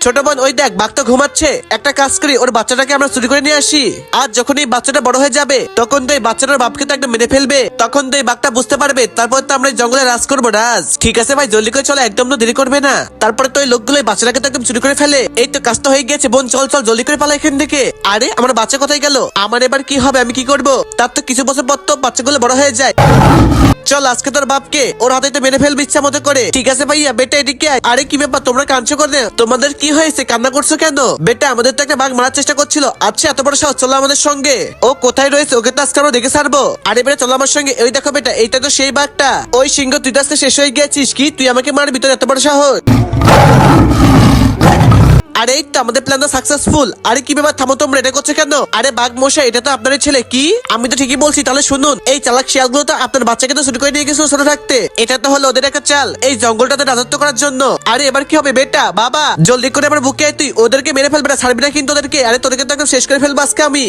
ছোট বোন ওই দেখ বাঘ তো ঘুমাচ্ছে, একটা কাজ করি ওর বাচ্চাটাকে আমরা চুরি করে নিয়ে আসি। আর যখন এই বাচ্চাটা বড় হয়ে যাবে তখন তো এই বাচ্চাটার বাপকে তো একটা মেরে ফেলবে, তখন তো এই বাঘটা বুঝতে পারবে, তারপর তো আমরা এই জঙ্গলে রাজ করবো রাজ। ঠিক আছে ভাই জলদি করে চলো, একদম তো দেরি করবে না। তারপরে তো ওই লোকগুলো এই বাচ্চাটাকে তো একদম চুরি করে ফেলে। এই তো কাজ তো হয়ে গেছে বোন, চল চল জলদি করে পালা এখান থেকে। আরে আমার বাচ্চা কোথায় গেল? আমার এবার কি হবে, আমি কি করব? তার তো কিছু বছর পর তো বাচ্চাগুলো বড় হয়ে যায়। চল আজকে তোর বাপকে ওর হাতে তো মেরে ফেলবি ইচ্ছা মতো করে। ঠিক আছে ভাইয়া, বেটা এদিকে আয়। আরে কি ব্যাপার তোমরা কাঁদছো করে? তোমাদের কি হয়েছে, কান্না করছো কেন? বেটা আমাদের তো একটা বাঘ মারার চেষ্টা করছিল। আচ্ছা এত বড় সাহস, চলো আমাদের সঙ্গে। ও কোথায় রয়েছে ওকে তো আজকে আমরা দেখে ছাড়বো। আরে বেটা চলো আমার সঙ্গে। ওই দেখো বেটা, এইটা তো সেই বাঘটা। ওই সিংহ তুই তো আজকে শেষ হয়ে গেছিস। কি তুই আমাকে মারবি? তোর এত বড় সাহস? আরে এই তো আমাদের প্ল্যান সাকসেসফুল। আরে কি ব্যাপার, থামো তোমরা, এটা করছে কেন? আরে বাঘ মশাই এটা তো আপনারই ছেলে। কি? আমি তো ঠিকই বলছি, তাহলে শুনুন। এই চালাক শিয়ালগুলো তো আপনার বাচ্চাকে তো চুরি করে নিয়ে গেছিল ছোট থাকতে। এটা তো হলো ওদের একটা চাল এই জঙ্গলটাতে রাজত্ব করার জন্য। আরে এবার কি হবে বেটা? বাবা জলদি করে আমার বুকে আয়, তুই ওদেরকে মেরে ফেলবে না, ছাড়বি না কিন্তু ওদেরকে। আরে তোদেরকে তো একদম শেষ করে ফেলবো আজকে আমি।